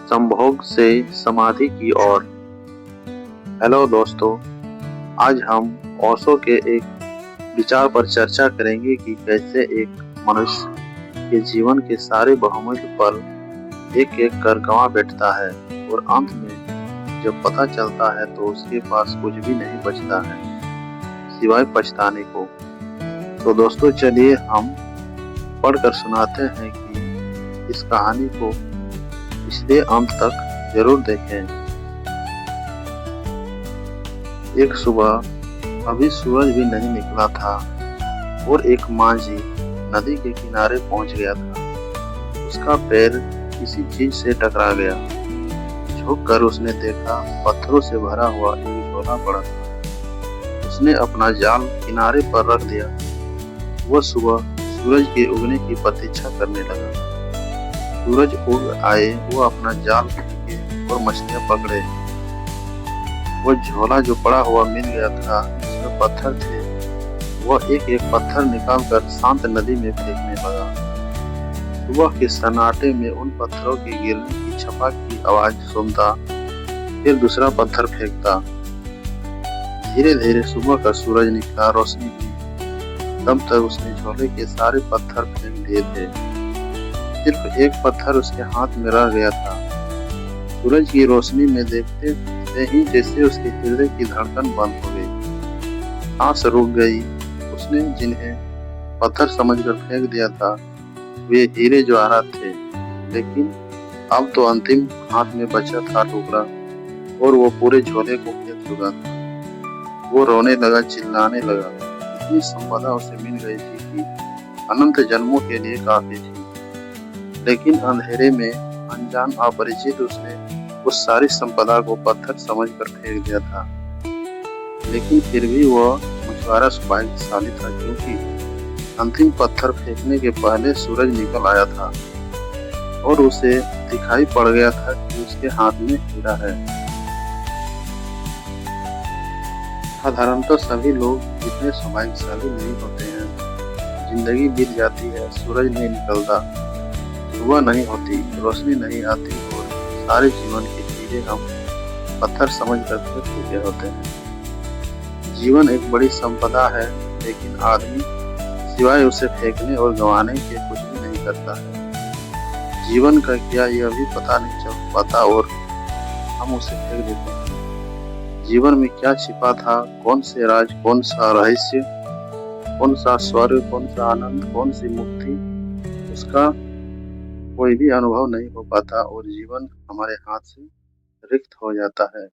संभोग से समाधि की ओर। हेलो दोस्तों, आज हम ओशो के एक विचार पर चर्चा करेंगे कि कैसे एक मनुष्य के जीवन के सारे बहुमूल्य पल एक एक कर गंवा बैठता है और अंत में जब पता चलता है तो उसके पास कुछ भी नहीं बचता है सिवाय पछताने को। तो दोस्तों, चलिए हम पढ़कर सुनाते हैं कि इस कहानी को इसलिए अंत तक जरूर देखें। एक सुबह अभी सूरज भी नहीं निकला था और एक मांझी नदी के किनारे पहुंच गया था। उसका पैर किसी चीज से टकरा गया। झुककर उसने देखा पत्थरों से भरा हुआ एक झोला पड़ा था। उसने अपना जाल किनारे पर रख दिया। वह सुबह सूरज के उगने की प्रतीक्षा करने लगा। सूरज उग आए, वो अपना जाल फेंके और मछलियां पकड़े। वो झोला जो पड़ा हुआ मिल गया था, उसमें पत्थर थे। वह एक एक पत्थर निकालकर शांत नदी में फेंकने लगा। सुबह के सन्नाटे में उन पत्थरों के गिरने की छपा की आवाज सुनता, फिर दूसरा पत्थर फेंकता। धीरे धीरे सुबह का सूरज निकला, रोशनी की। तब तक उसने झोले के सारे पत्थर फेंक दिए थे। सिर्फ एक पत्थर उसके हाथ में रह गया था। सूरज की रोशनी में देखते ही जैसे उसके हृदय की धड़कन बंद हो गई, सांस रुक गई। उसने जिन्हें पत्थर समझकर फेंक दिया था वे हीरे जवाहरात थे, लेकिन अब तो अंतिम हाथ में बचा था टुकड़ा और वो पूरे झोले को फेंक चुका था। वो रोने लगा, चिल्लाने लगा। इतनी संपदा उसे मिल गई थी कि अनंत जन्मों के लिए काफी थी, लेकिन अंधेरे में अनजान अपरिचित उसने उस सारी संपदा को पत्थर समझकर फेंक दिया था। लेकिन फिर भी वह मछुआरा भाग्यशाली था, क्योंकि अंतिम पत्थर फेंकने के पहले सूरज निकल आया था और उसे दिखाई पड़ गया था कि उसके हाथ में हीरा है। साधारणतः सभी लोग इतने सौभाग्यशाली नहीं होते हैं। जिंदगी बीत जाती है, सूरज नहीं निकलता, सुबह नहीं होती, रोशनी नहीं आती और सारे जीवन के हीरे हम पत्थर समझ कर फेंक चुके होते हैं। जीवन एक बड़ी संपदा है, लेकिन आदमी सिवाय उसे फेंकने और गंवाने के कुछ भी नहीं करता है। जीवन का क्या यह भी पता नहीं चल पाता और हम उसे फेंक देते हैं। जीवन में क्या छिपा था, कौन से राज, कौन सा रहस्य, कौन सा स्वर्ग, कौन सा आनंद, कौन सी मुक्ति, उसका कोई भी अनुभव नहीं हो पाता और जीवन हमारे हाथ से रिक्त हो जाता है।